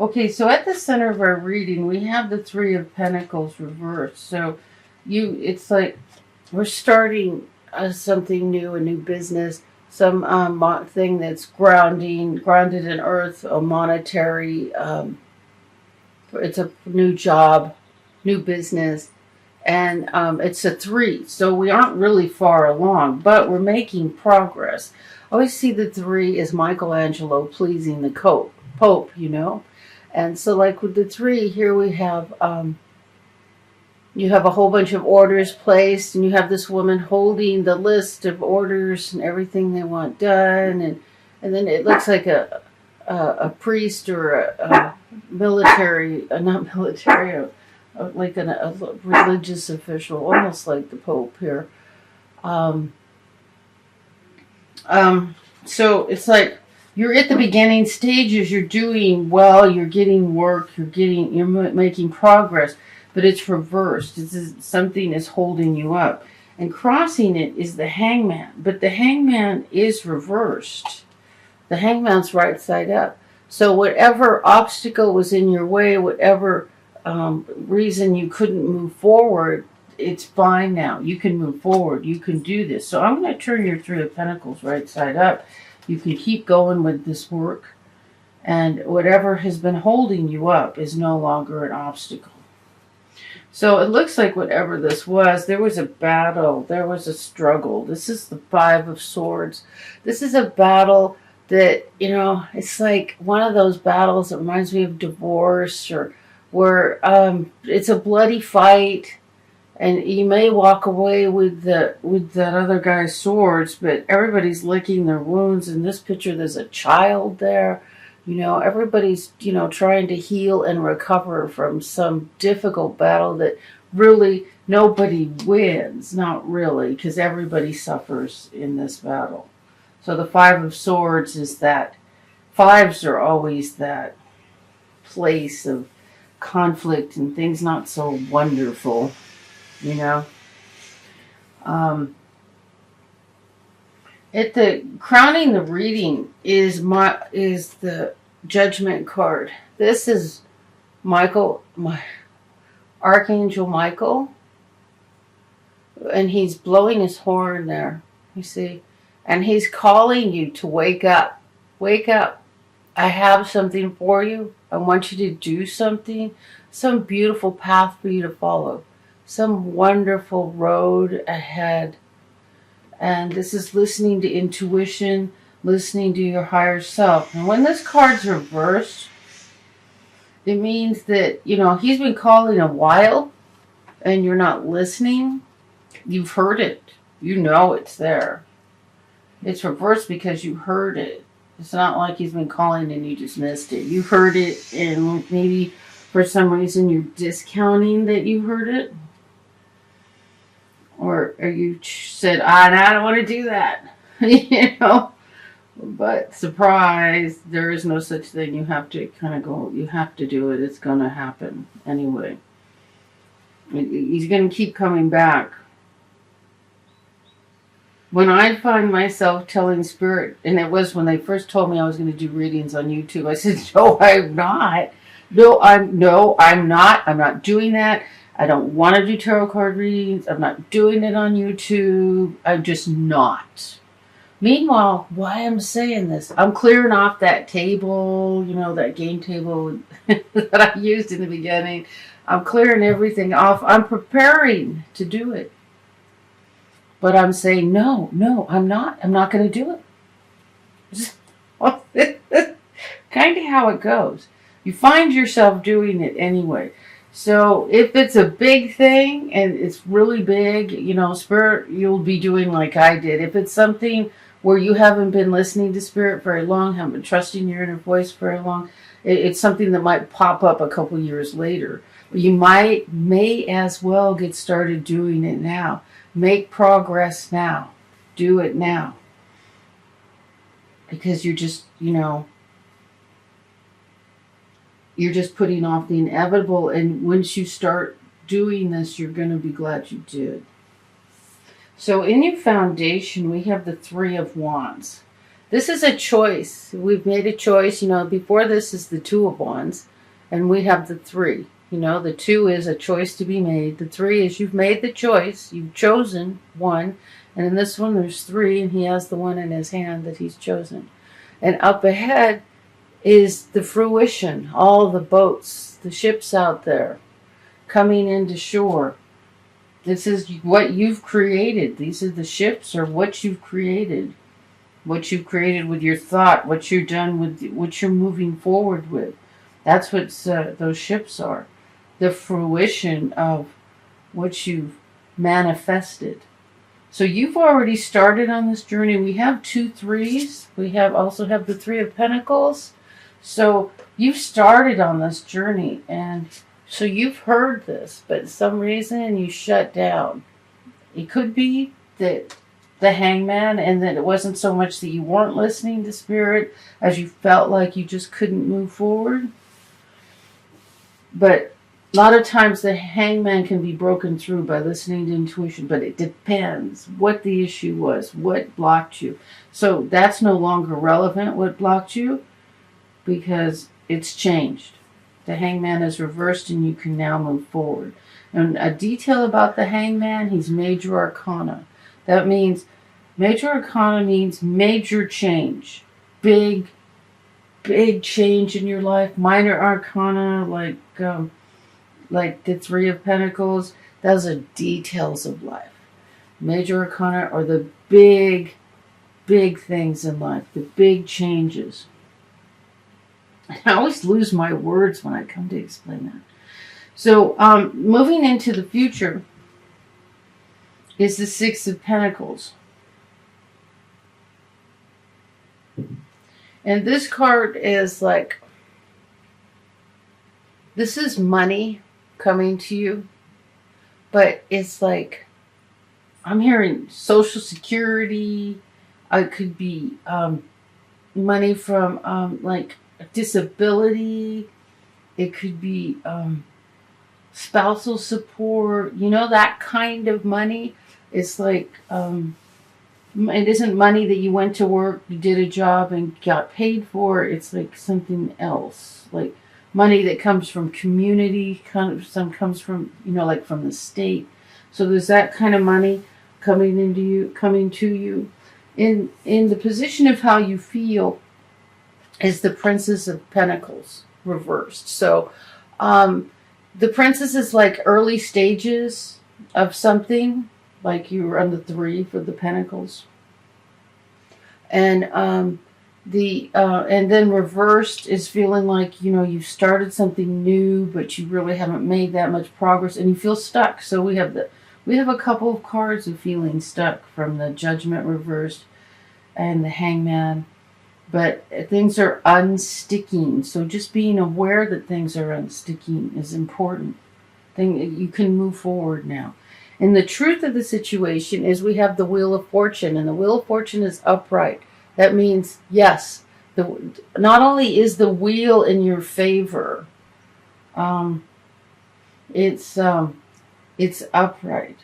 Okay, so at the center of our reading, we have the Three of Pentacles reversed. So it's like we're starting something new, a new business, some thing that's grounded in earth, a monetary. It's a new job, new business, and it's a three. So we aren't really far along, but we're making progress. I always see the three as Michelangelo pleasing the Pope, And so, like with the three, here we have you have a whole bunch of orders placed, and you have this woman holding the list of orders and everything they want done, and then it looks like a priest or a military, not military, like a religious official, almost like the Pope here. Um, so it's like you're at the beginning stages. You're doing well. You're getting work. You're making progress, but it's reversed. Something is holding you up, and crossing it is the Hangman. But the Hangman is reversed. The Hangman's right side up. So whatever obstacle was in your way, whatever reason you couldn't move forward, it's fine now. You can move forward. You can do this. So I'm going to turn your Three of Pentacles right side up. You can keep going with this work. And whatever has been holding you up is no longer an obstacle. So it looks like whatever this was, there was a battle. There was a struggle. This is the Five of Swords. This is a battle that, it's like one of those battles that reminds me of divorce, or where it's a bloody fight, and you may walk away with that other guy's swords, but everybody's licking their wounds. In this picture, there's a child there. Everybody's, trying to heal and recover from some difficult battle that really nobody wins. Not really, because everybody suffers in this battle. So the Five of Swords is that. Fives are always that place of conflict and things not so wonderful, At the crowning the reading is the Judgment card. This is Archangel Michael, and he's blowing his horn there. You see, and he's calling you to wake up. Wake up. I have something for you. I want you to do something. Some beautiful path for you to follow. Some wonderful road ahead. And this is listening to intuition, listening to your higher self. And when this card's reversed, it means that, he's been calling a while and you're not listening. You've heard it. You know it's there. It's reversed because you heard it. It's not like he's been calling and you just missed it. You heard it, and maybe for some reason you're discounting that you heard it. Or you said, I don't want to do that. But surprise, there is no such thing. You have to kind of go, you have to do it. It's going to happen anyway. He's going to keep coming back. When I find myself telling Spirit, and it was when they first told me I was going to do readings on YouTube, I said, no, I'm not. No, I'm not. I'm not doing that. I don't want to do tarot card readings. I'm not doing it on YouTube. I'm just not. Meanwhile, why I'm saying this, I'm clearing off that table, that game table that I used in the beginning. I'm clearing everything off. I'm preparing to do it. But I'm saying, no, I'm not. I'm not going to do it. Kind of how it goes. You find yourself doing it anyway. So if it's a big thing and it's really big, Spirit, you'll be doing like I did. If it's something where you haven't been listening to Spirit very long, haven't been trusting your inner voice very long, it's something that might pop up a couple years later. But you may as well get started doing it now. Make progress now. Do it now. Because you're just, you're just putting off the inevitable. And once you start doing this, you're going to be glad you did. So in your foundation, we have the Three of Wands. This is a choice. We've made a choice. Before this is the Two of Wands, and we have the Three. The Two is a choice to be made. The Three is you've made the choice. You've chosen one. And in this one, there's three, and he has the one in his hand that he's chosen. And up ahead is the fruition, all the boats, the ships out there coming into shore. This is what you've created. These are the ships, or what you've created. What you've created with your thought, what you're done with, what you're moving forward with. That's what those ships are. The fruition of what you've manifested. So you've already started on this journey. We have 2 threes. We also have the Three of Pentacles. So you've started on this journey, and so you've heard this, but for some reason you shut down. It could be that the Hangman, and that it wasn't so much that you weren't listening to Spirit as you felt like you just couldn't move forward. But a lot of times the Hangman can be broken through by listening to intuition, but it depends what the issue was, what blocked you. So that's no longer relevant, what blocked you, because it's changed. The Hangman is reversed and you can now move forward. And a detail about the Hangman, he's major arcana. That means, major arcana means major change. Big change in your life. Minor arcana, like the Three of Pentacles, those are details of life. Major arcana are the big things in life, the big changes. I always lose my words when I come to explain that. So, moving into the future is the Six of Pentacles. And this card is like, this is money coming to you, but it's like, I'm hearing Social Security. It could be money from like disability. It could be spousal support. That kind of money. It's like, it isn't money that you went to work, you did a job and got paid for. It's like something else. Like money that comes from community, some comes from, like from the state. So there's that kind of money coming to you. In the position of how you feel is the Princess of Pentacles reversed. So the Princess is like early stages of something. Like you were on the Three for the Pentacles, and and then reversed is feeling like you've started something new, but you really haven't made that much progress, and you feel stuck. So we have a couple of cards of feeling stuck from the Judgment reversed and the Hangman, but things are unsticking. So just being aware that things are unsticking is important. You can move forward now. And the truth of the situation is we have the Wheel of Fortune, and the Wheel of Fortune is upright. That means, yes, not only is the wheel in your favor, it's upright.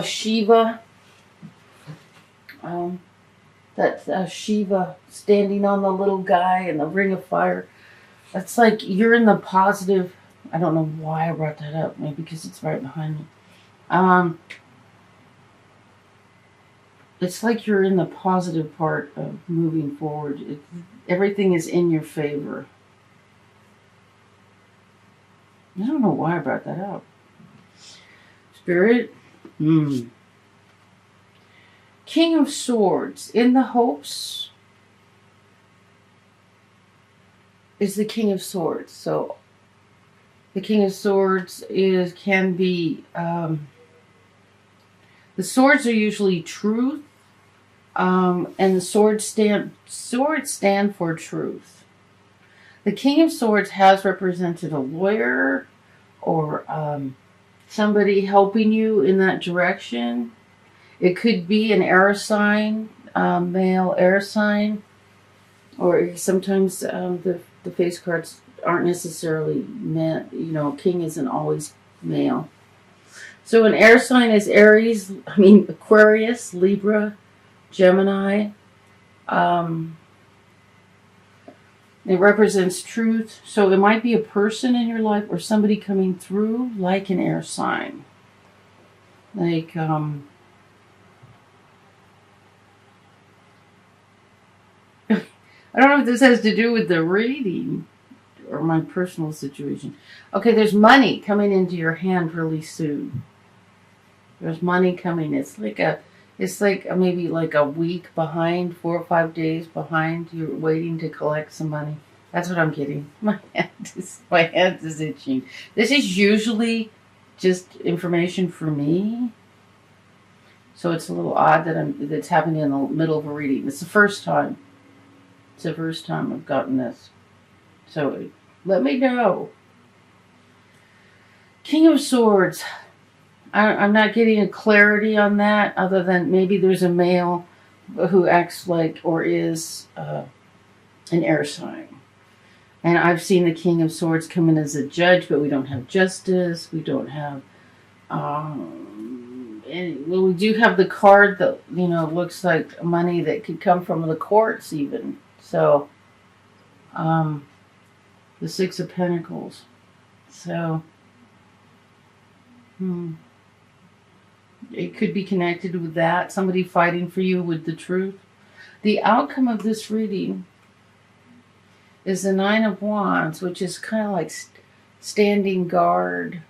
Shiva, that's Shiva standing on the little guy in the ring of fire. That's like you're in the positive. I don't know why I brought that up. Maybe because it's right behind me. It's like you're in the positive part of moving forward. Everything is in your favor. I don't know why I brought that up. Spirit. King of Swords. In the hopes is the King of Swords. So the King of Swords can be... the swords are usually truth, and the swords stand for truth. The King of Swords has represented a lawyer or somebody helping you in that direction. It could be an air sign, male air sign, or sometimes the face cards aren't necessarily meant. King isn't always male. So an air sign is Aquarius, Libra, Gemini, It represents truth. So it might be a person in your life or somebody coming through like an air sign. Like, I don't know if this has to do with the reading or my personal situation. Okay, there's money coming into your hand really soon. There's money coming. It's like maybe like a week behind, 4 or 5 days behind. You're waiting to collect some money. That's what I'm getting. My hand is itching. This is usually just information for me. So it's a little odd that's happening in the middle of a reading. It's the first time. It's the first time I've gotten this. So let me know. King of Swords. I'm not getting a clarity on that other than maybe there's a male who acts like or is an air sign. And I've seen the King of Swords come in as a judge, but we don't have justice. We don't have... we do have the card that, looks like money that could come from the courts even. So, the Six of Pentacles. So, it could be connected with that. Somebody fighting for you with the truth. The outcome of this reading is the Nine of Wands, which is kind of like standing guard,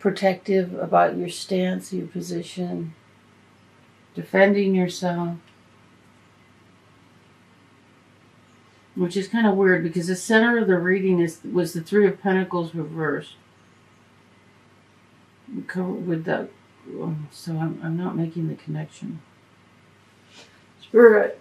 protective about your stance, your position, defending yourself. Which is kind of weird because the center of the reading was the Three of Pentacles reversed. With that, so I'm not making the connection. Spirit.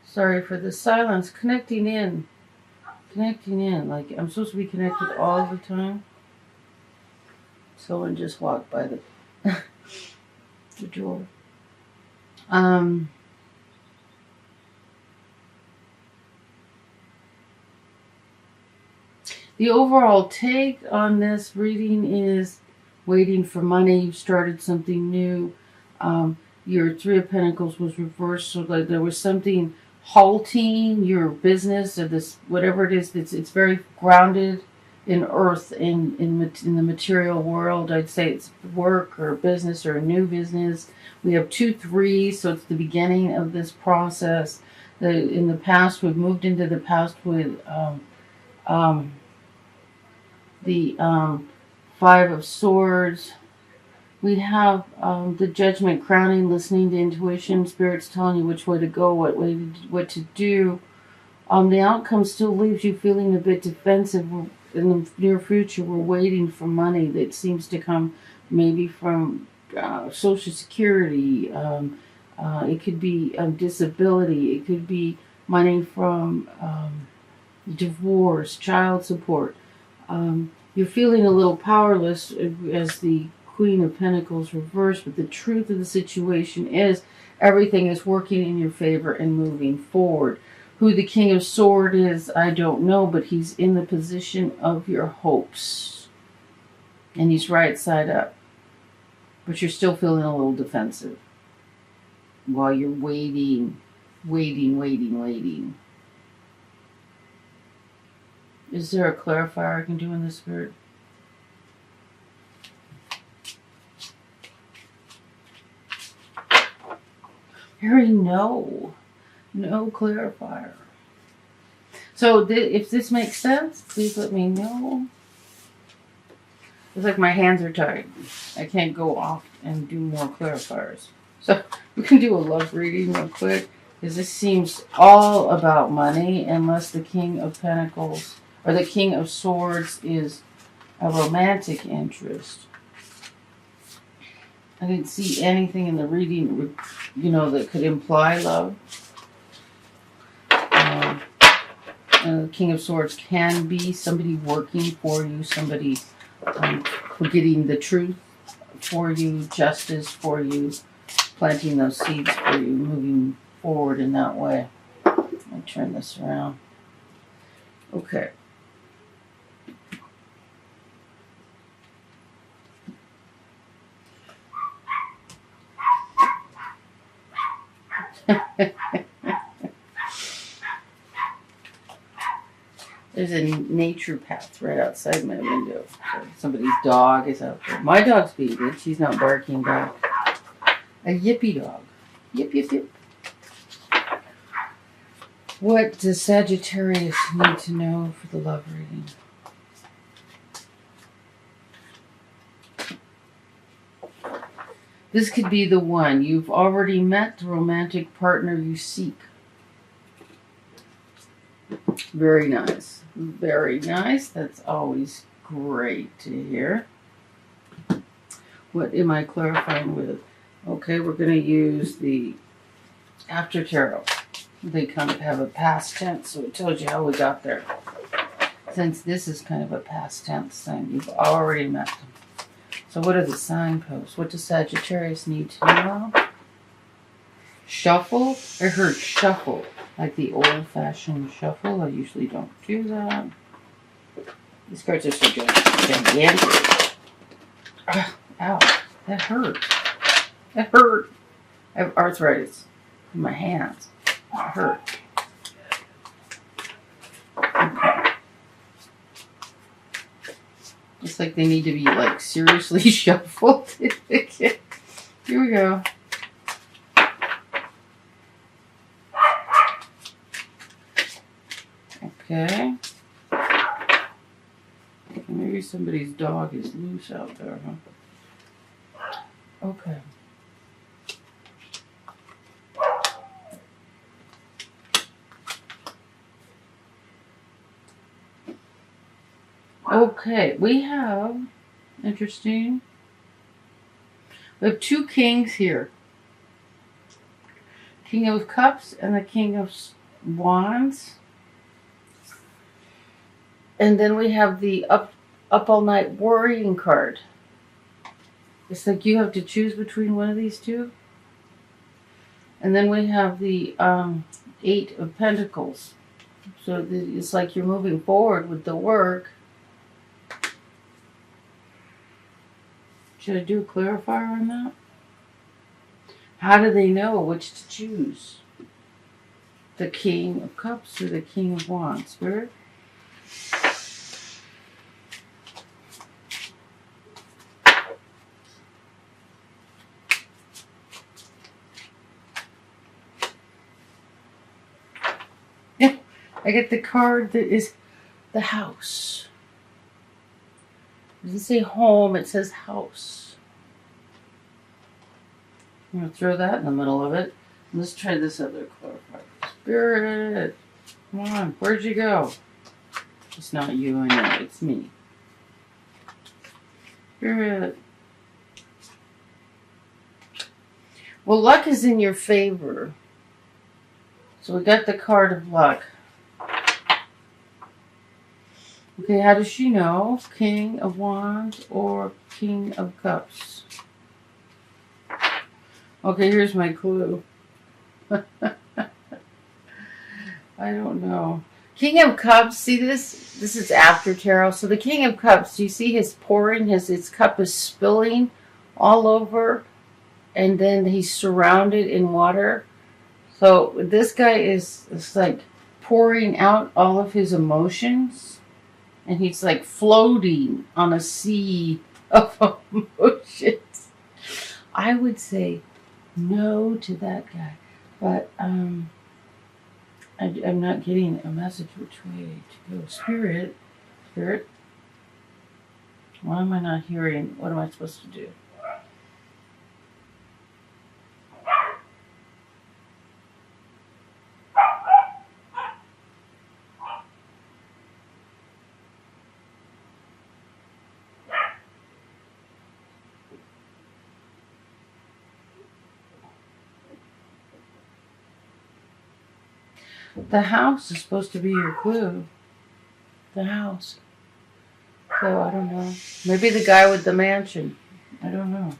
Sorry for the silence. Connecting in. Like I'm supposed to be connected all the time. Someone just walked by the door. The overall take on this reading is waiting for money. You've started something new. Your Three of Pentacles was reversed, so like there was something halting your business or this whatever it is. It's very grounded in earth, in the material world. I'd say it's work or business or a new business. We have 2 3s, so it's the beginning of this process. In the past, we've moved into the past with the 5 of Swords. We have the Judgment crowning, listening to intuition, spirits telling you which way to go, what to do. The outcome still leaves you feeling a bit defensive. In the near future, we're waiting for money that seems to come maybe from Social Security. It could be disability. It could be money from divorce, child support. You're feeling a little powerless as the Queen of Pentacles reversed, but the truth of the situation is everything is working in your favor and moving forward. Who the King of Swords is, I don't know, but he's in the position of your hopes. And he's right side up. But you're still feeling a little defensive while you're waiting. Is there a clarifier I can do in the spirit? Harry, no clarifier. So if this makes sense, please let me know. It's like my hands are tied. I can't go off and do more clarifiers. So we can do a love reading real quick, because this seems all about money, unless the King of Pentacles or the King of Swords is a romantic interest. I didn't see anything in the reading, that could imply love. King of Swords can be somebody working for you, somebody getting the truth for you, justice for you, planting those seeds for you, moving forward in that way. Let me turn this around. Okay. There's a nature path right outside my window. So somebody's dog is out there. My dog's being good. She's not barking back. A yippy dog. Yip, yip, yip. What does Sagittarius need to know for the love reading? This could be the one. You've already met the romantic partner you seek. Very nice. Very nice. That's always great to hear. What am I clarifying with? Okay, we're going to use the after tarot. They kind of have a past tense, so it tells you how we got there. Since this is kind of a past tense thing, you've already met them. So what are the signposts? What does Sagittarius need to know? Shuffle? I heard shuffle. Like the old-fashioned shuffle. I usually don't do that. These cards are so gigantic. Ow. That hurt. That hurt. I have arthritis in my hands. That hurt. Okay. It's like they need to be like seriously shuffled. Here we go. Okay. Maybe somebody's dog is loose out there, huh? Okay. Okay, we have, interesting, we have two kings here. King of Cups and the King of Wands. And then we have the up all night worrying card. It's like you have to choose between one of these two. And then we have the 8 of Pentacles. So it's like you're moving forward with the work. Should I do a clarifier on that? How do they know which to choose? The King of Cups or the King of Wands? Spirit? I get the card that is the house. It doesn't say home, it says house. I'm going to throw that in the middle of it. Let's try this other clarifier. Spirit, come on, where'd you go? It's not you, I know, it's me. Spirit. Well, luck is in your favor. So we got the card of luck. Okay, how does she know? King of Wands or King of Cups? Okay, here's my clue. I don't know. King of Cups, see this? This is after tarot. So the King of Cups, do you see his pouring? His cup is spilling all over. And then he's surrounded in water. So this guy is like pouring out all of his emotions. And he's like floating on a sea of emotions. I would say no to that guy. But I'm not getting a message which way to go. Spirit. Why am I not hearing? What am I supposed to do? The house is supposed to be your clue. The house. So I don't know. Maybe the guy with the mansion. I don't know.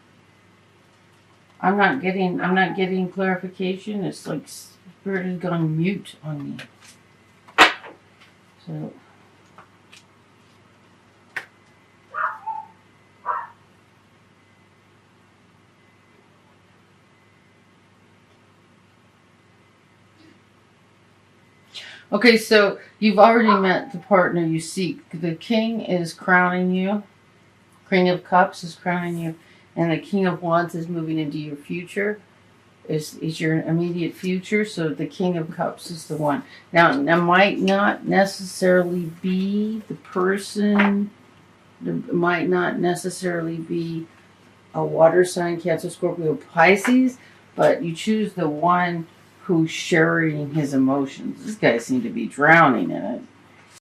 I'm not getting clarification. It's like spirit has gone mute on me. So okay, so you've already met the partner you seek. The king is crowning you. King of Cups is crowning you. And the King of Wands is moving into your future. Is your immediate future. So the King of Cups is the one. Now, that might not necessarily be the person. It might not necessarily be a water sign, Cancer, Scorpio, Pisces. But you choose the one who's sharing his emotions. This guy seemed to be drowning in it.